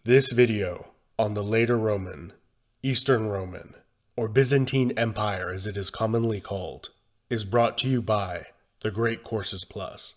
This video on the later Roman, Eastern Roman, or Byzantine Empire as it is commonly called, is brought to you by the Great Courses Plus.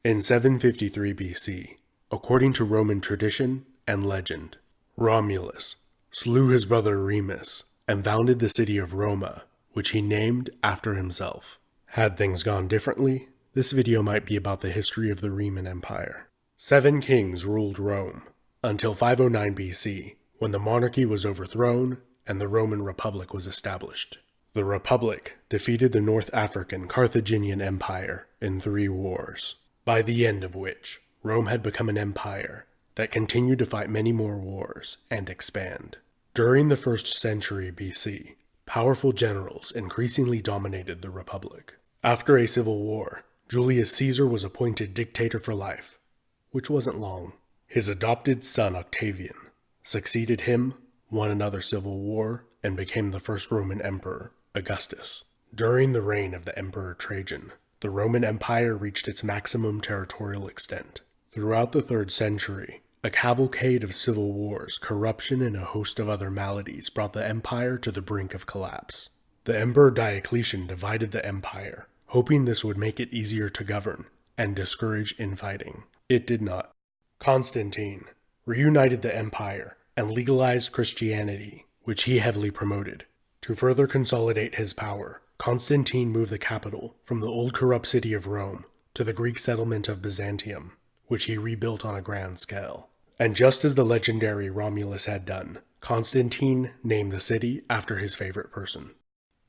In 753 BC, according to Roman tradition and legend, Romulus slew his brother Remus and founded the city of Roma, which he named after himself. Had things gone differently, this video might be about the history of the Roman Empire. 7 kings ruled Rome until 509 BC, when the monarchy was overthrown and the Roman Republic was established. The Republic defeated the North African Carthaginian Empire in 3 wars, by the end of which Rome had become an empire that continued to fight many more wars and expand. During the 1st century BC, powerful generals increasingly dominated the Republic. After a civil war, Julius Caesar was appointed dictator for life, which wasn't long. His adopted son Octavian succeeded him, won another civil war, and became the first Roman emperor, Augustus. During the reign of the Emperor Trajan, the Roman Empire reached its maximum territorial extent. Throughout the 3rd century, a cavalcade of civil wars, corruption, and a host of other maladies brought the empire to the brink of collapse. The Emperor Diocletian divided the empire, hoping this would make it easier to govern and discourage infighting. It did not. Constantine reunited the empire and legalized Christianity, which he heavily promoted. To further consolidate his power, Constantine moved the capital from the old corrupt city of Rome to the Greek settlement of Byzantium, which he rebuilt on a grand scale. And just as the legendary Romulus had done, Constantine named the city after his favorite person.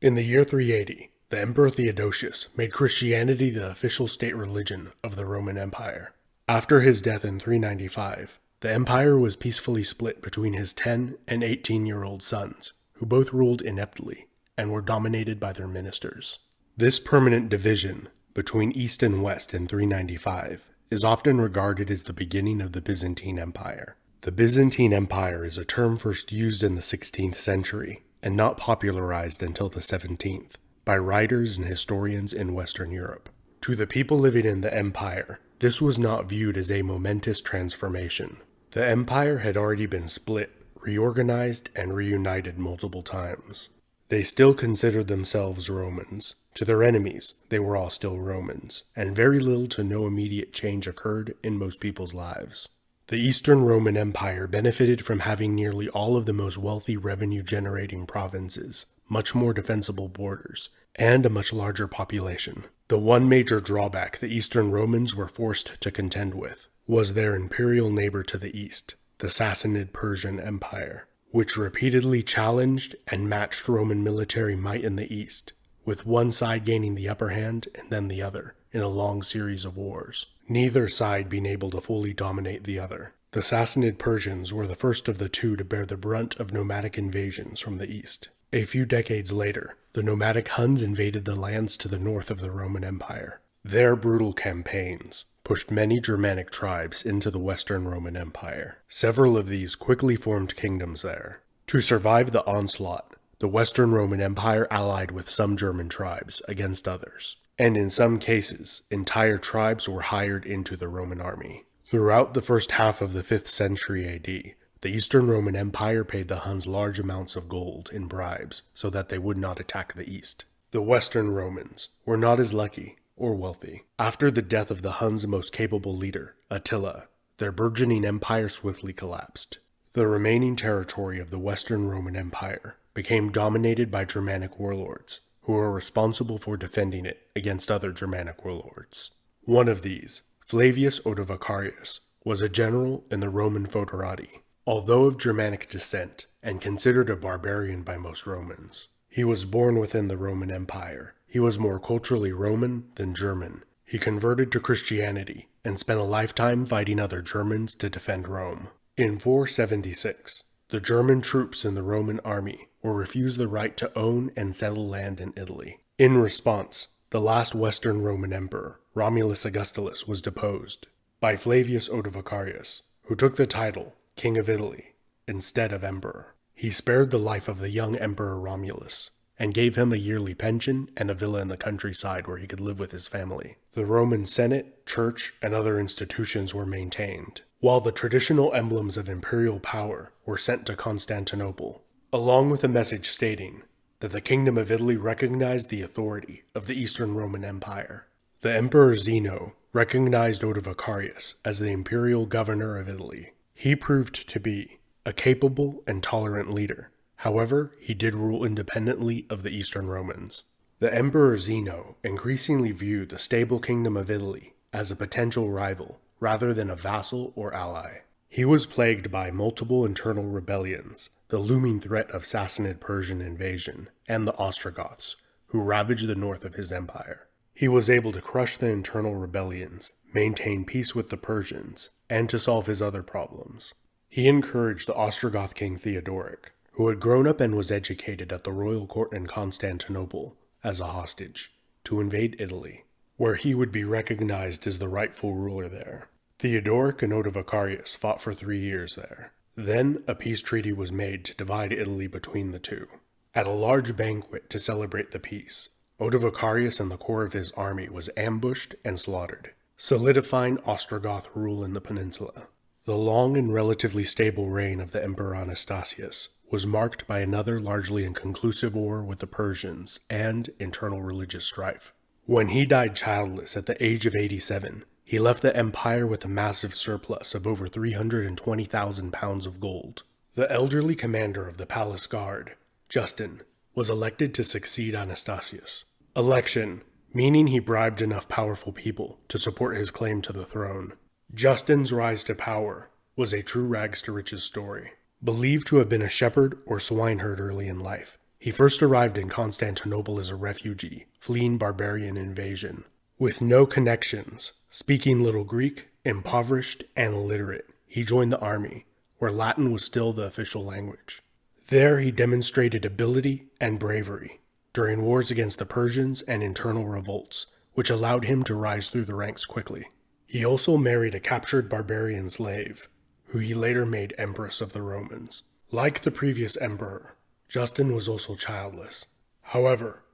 In the year 380, the Emperor Theodosius made Christianity the official state religion of the Roman Empire. After his death in 395, the empire was peacefully split between his 10 and 18-year-old sons, who both ruled ineptly and were dominated by their ministers. This permanent division between East and West in 395 is often regarded as the beginning of the Byzantine Empire. The Byzantine Empire is a term first used in the 16th century and not popularized until the 17th by writers and historians in Western Europe. To the people living in the empire, this was not viewed as a momentous transformation. The empire had already been split, reorganized, and reunited multiple times. They still considered themselves Romans. To their enemies, they were all still Romans, and very little to no immediate change occurred in most people's lives. The Eastern Roman Empire benefited from having nearly all of the most wealthy revenue-generating provinces, much more defensible borders, and a much larger population. The one major drawback the Eastern Romans were forced to contend with was their imperial neighbor to the east, the Sassanid Persian Empire, which repeatedly challenged and matched Roman military might in the east, with one side gaining the upper hand and then the other in a long series of wars, neither side being able to fully dominate the other. The Sassanid Persians were the first of the two to bear the brunt of nomadic invasions from the east. A few decades later, the nomadic Huns invaded the lands to the north of the Roman Empire. Their brutal campaigns pushed many Germanic tribes into the Western Roman Empire. Several of these quickly formed kingdoms there. To survive the onslaught, the Western Roman Empire allied with some German tribes against others, and in some cases, entire tribes were hired into the Roman army. Throughout the first half of the 5th century AD, the Eastern Roman Empire paid the Huns large amounts of gold in bribes so that they would not attack the East. The Western Romans were not as lucky or wealthy. After the death of the Huns' most capable leader, Attila, their burgeoning empire swiftly collapsed. The remaining territory of the Western Roman Empire became dominated by Germanic warlords, who were responsible for defending it against other Germanic warlords. One of these, Flavius Odovacarus, was a general in the Roman foederati. Although of Germanic descent and considered a barbarian by most Romans, he was born within the Roman Empire. He was more culturally Roman than German. He converted to Christianity and spent a lifetime fighting other Germans to defend Rome. In 476, the German troops in the Roman army were refused the right to own and settle land in Italy. In response, the last Western Roman emperor, Romulus Augustulus, was deposed by Flavius Odovacarus, who took the title King of Italy instead of emperor. He spared the life of the young Emperor Romulus and gave him a yearly pension and a villa in the countryside where he could live with his family. The Roman Senate, church, and other institutions were maintained, while the traditional emblems of imperial power were sent to Constantinople, along with a message stating that the Kingdom of Italy recognized the authority of the Eastern Roman Empire. The Emperor Zeno recognized Ottavacarius as the imperial governor of Italy. He proved to be a capable and tolerant leader. However, he did rule independently of the Eastern Romans. The Emperor Zeno increasingly viewed the stable Kingdom of Italy as a potential rival rather than a vassal or ally. He was plagued by multiple internal rebellions, the looming threat of Sassanid Persian invasion, and the Ostrogoths, who ravaged the north of his empire. He was able to crush the internal rebellions, maintain peace with the Persians, and to solve his other problems. He encouraged the Ostrogoth king Theodoric, who had grown up and was educated at the royal court in Constantinople as a hostage, to invade Italy, where he would be recognized as the rightful ruler there. Theodoric and Ottavacarius fought for 3 years there. Then a peace treaty was made to divide Italy between the two. At a large banquet to celebrate the peace, Ottavacarius and the core of his army was ambushed and slaughtered, solidifying Ostrogoth rule in the peninsula. The long and relatively stable reign of the Emperor Anastasius was marked by another largely inconclusive war with the Persians and internal religious strife. When he died childless at the age of 87, he left the empire with a massive surplus of over 320,000 pounds of gold. The elderly commander of the palace guard, Justin, was elected to succeed Anastasius. Election, meaning he bribed enough powerful people to support his claim to the throne. Justin's rise to power was a true rags to riches story. Believed to have been a shepherd or swineherd early in life, he first arrived in Constantinople as a refugee, fleeing barbarian invasion. With no connections, speaking little Greek, impoverished, and illiterate, he joined the army, where Latin was still the official language. There he demonstrated ability and bravery during wars against the Persians and internal revolts, which allowed him to rise through the ranks quickly. He also married a captured barbarian slave, who he later made Empress of the Romans. Like the previous emperor, Justin was also childless. However,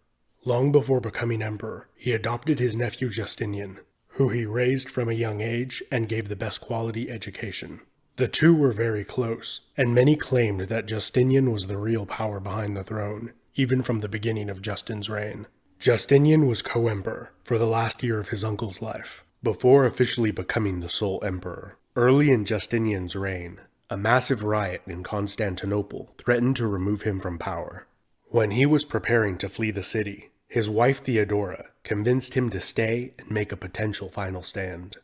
long before becoming emperor, he adopted his nephew Justinian, who he raised from a young age and gave the best quality education. The two were very close, and many claimed that Justinian was the real power behind the throne, even from the beginning of Justin's reign. Justinian was co-emperor for the last year of his uncle's life, before officially becoming the sole emperor. Early in Justinian's reign, a massive riot in Constantinople threatened to remove him from power. When he was preparing to flee the city, his wife Theodora convinced him to stay and make a potential final stand.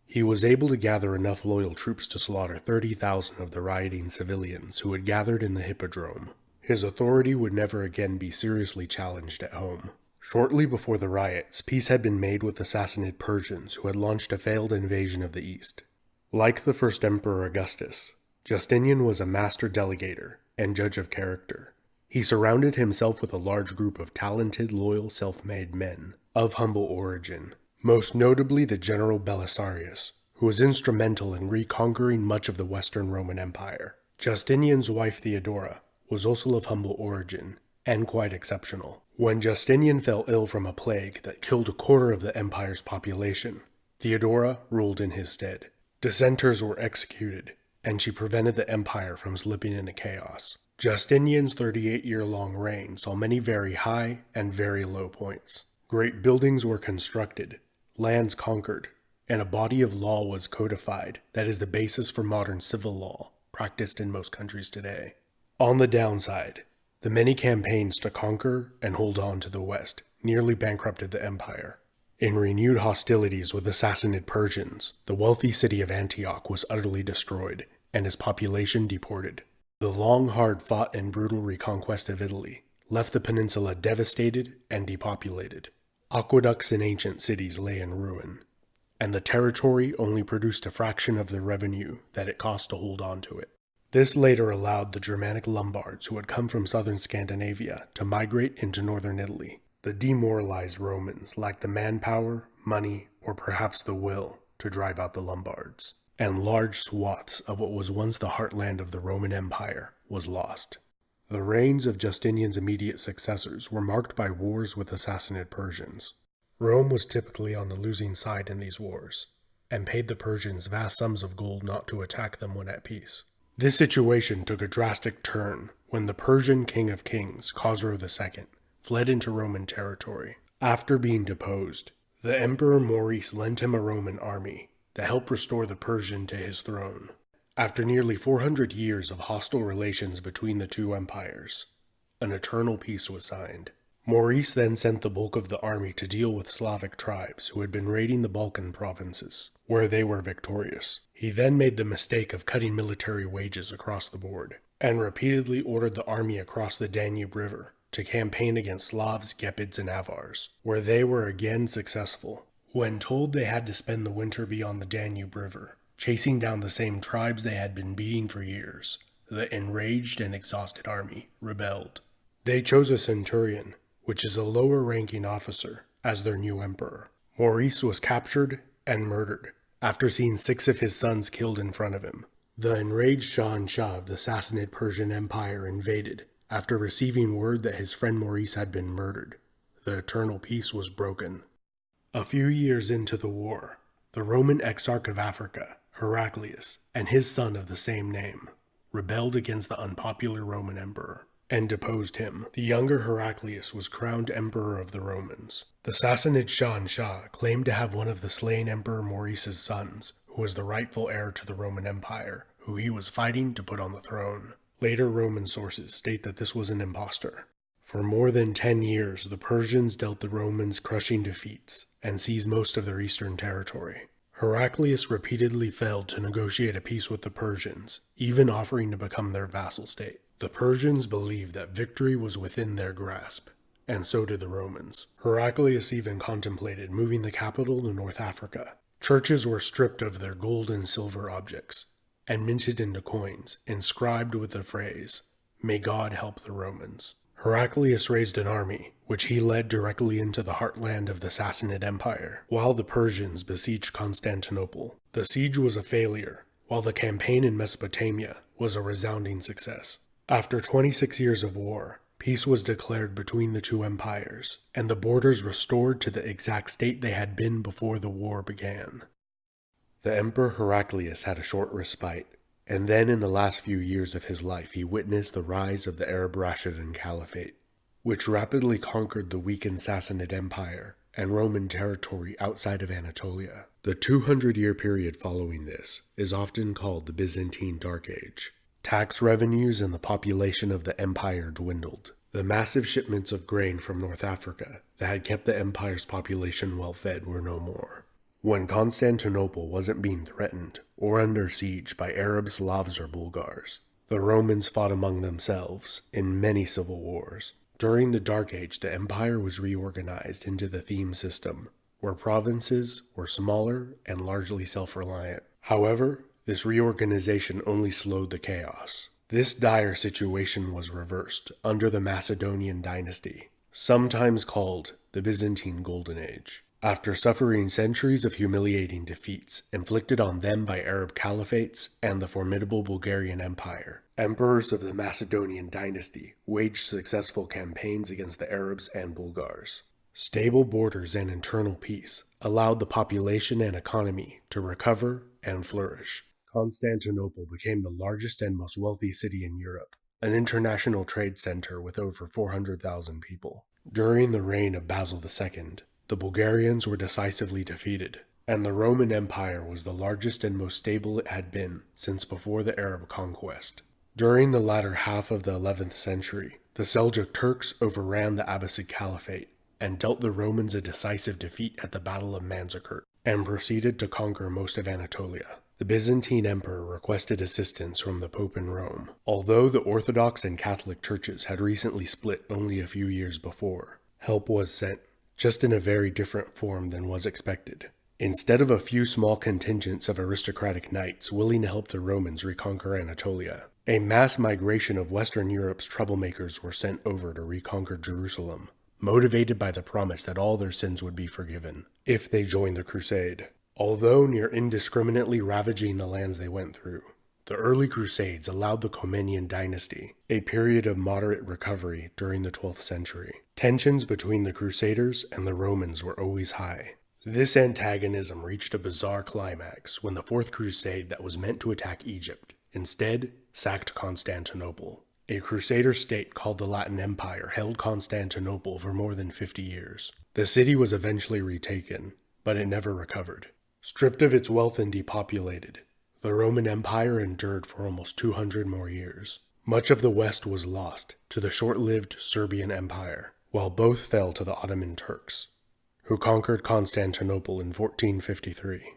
He was able to gather enough loyal troops to slaughter 30,000 of the rioting civilians who had gathered in the Hippodrome. His authority would never again be seriously challenged at home. Shortly before the riots, peace had been made with the Sassanid Persians who had launched a failed invasion of the East. Like the first emperor Augustus, Justinian was a master delegator and judge of character. He surrounded himself with a large group of talented, loyal, self-made men of humble origin, most notably the general Belisarius, who was instrumental in reconquering much of the Western Roman Empire. Justinian's wife Theodora was also of humble origin and quite exceptional. When Justinian fell ill from a plague that killed a quarter of the empire's population, Theodora ruled in his stead. Dissenters were executed, and she prevented the empire from slipping into chaos. Justinian's 38-year-long reign saw many very high and very low points. Great buildings were constructed, lands conquered, and a body of law was codified that is the basis for modern civil law, practiced in most countries today. On the downside, the many campaigns to conquer and hold on to the West nearly bankrupted the empire. In renewed hostilities with the Sassanid Persians, the wealthy city of Antioch was utterly destroyed, and its population deported. The long, hard-fought, and brutal reconquest of Italy left the peninsula devastated and depopulated. Aqueducts in ancient cities lay in ruin, and the territory only produced a fraction of the revenue that it cost to hold on to it. This later allowed the Germanic Lombards who had come from southern Scandinavia to migrate into northern Italy. The demoralized Romans lacked the manpower, money, or perhaps the will to drive out the Lombards, and large swaths of what was once the heartland of the Roman Empire was lost. The reigns of Justinian's immediate successors were marked by wars with the Sassanid Persians. Rome was typically on the losing side in these wars, and paid the Persians vast sums of gold not to attack them when at peace. This situation took a drastic turn when the Persian king of kings, Khosrow II, fled into Roman territory. After being deposed, the Emperor Maurice lent him a Roman army to help restore the Persian to his throne. After nearly 400 years of hostile relations between the two empires, an eternal peace was signed. Maurice then sent the bulk of the army to deal with Slavic tribes who had been raiding the Balkan provinces, where they were victorious. He then made the mistake of cutting military wages across the board, and repeatedly ordered the army across the Danube River to campaign against Slavs, Gepids, and Avars, where they were again successful. When told they had to spend the winter beyond the Danube River, chasing down the same tribes they had been beating for years, the enraged and exhausted army rebelled. They chose a centurion, which is a lower-ranking officer, as their new emperor. Maurice was captured and murdered after seeing 6 of his sons killed in front of him. The enraged Shah of the Sassanid Persian Empire invaded after receiving word that his friend Maurice had been murdered. The eternal peace was broken. A few years into the war, the Roman Exarch of Africa, Heraclius, and his son of the same name, rebelled against the unpopular Roman emperor and deposed him. The younger Heraclius was crowned emperor of the Romans. The Sassanid Shah claimed to have one of the slain Emperor Maurice's sons, who was the rightful heir to the Roman Empire, who he was fighting to put on the throne. Later Roman sources state that this was an impostor. For more than 10 years, the Persians dealt the Romans crushing defeats and seized most of their eastern territory. Heraclius repeatedly failed to negotiate a peace with the Persians, even offering to become their vassal state. The Persians believed that victory was within their grasp, and so did the Romans. Heraclius even contemplated moving the capital to North Africa. Churches were stripped of their gold and silver objects, and minted into coins, inscribed with the phrase, "May God help the Romans." Heraclius raised an army, which he led directly into the heartland of the Sassanid Empire, while the Persians besieged Constantinople. The siege was a failure, while the campaign in Mesopotamia was a resounding success. After 26 years of war, peace was declared between the two empires, and the borders restored to the exact state they had been before the war began. The Emperor Heraclius had a short respite, and then in the last few years of his life he witnessed the rise of the Arab Rashidun Caliphate, which rapidly conquered the weakened Sassanid Empire and Roman territory outside of Anatolia. The 200-year period following this is often called the Byzantine Dark Age. Tax revenues and the population of the empire dwindled. The massive shipments of grain from North Africa that had kept the empire's population well fed were no more. When Constantinople wasn't being threatened or under siege by Arabs, Slavs, or Bulgars, the Romans fought among themselves in many civil wars. During the Dark Age, the empire was reorganized into the theme system, where provinces were smaller and largely self-reliant. However, this reorganization only slowed the chaos. This dire situation was reversed under the Macedonian dynasty, sometimes called the Byzantine Golden Age. After suffering centuries of humiliating defeats inflicted on them by Arab caliphates and the formidable Bulgarian Empire, emperors of the Macedonian dynasty waged successful campaigns against the Arabs and Bulgars. Stable borders and internal peace allowed the population and economy to recover and flourish. Constantinople became the largest and most wealthy city in Europe, an international trade center with over 400,000 people. During the reign of Basil II, the Bulgarians were decisively defeated, and the Roman Empire was the largest and most stable it had been since before the Arab conquest. During the latter half of the 11th century, the Seljuk Turks overran the Abbasid Caliphate and dealt the Romans a decisive defeat at the Battle of Manzikert, and proceeded to conquer most of Anatolia. The Byzantine Emperor requested assistance from the Pope in Rome. Although the Orthodox and Catholic churches had recently split only a few years before, help was sent, just in a very different form than was expected. Instead of a few small contingents of aristocratic knights willing to help the Romans reconquer Anatolia, a mass migration of Western Europe's troublemakers were sent over to reconquer Jerusalem, motivated by the promise that all their sins would be forgiven if they joined the crusade. Although near indiscriminately ravaging the lands they went through, The early Crusades allowed the Comnenian dynasty a period of moderate recovery during the 12th century. Tensions between the Crusaders and the Romans were always high. This antagonism reached a bizarre climax when the Fourth Crusade that was meant to attack Egypt instead sacked Constantinople. A Crusader state called the Latin Empire held Constantinople for more than 50 years. The city was eventually retaken, but it never recovered. Stripped of its wealth and depopulated, the Roman Empire endured for almost 200 more years. Much of the West was lost to the short-lived Serbian Empire, while both fell to the Ottoman Turks, who conquered Constantinople in 1453.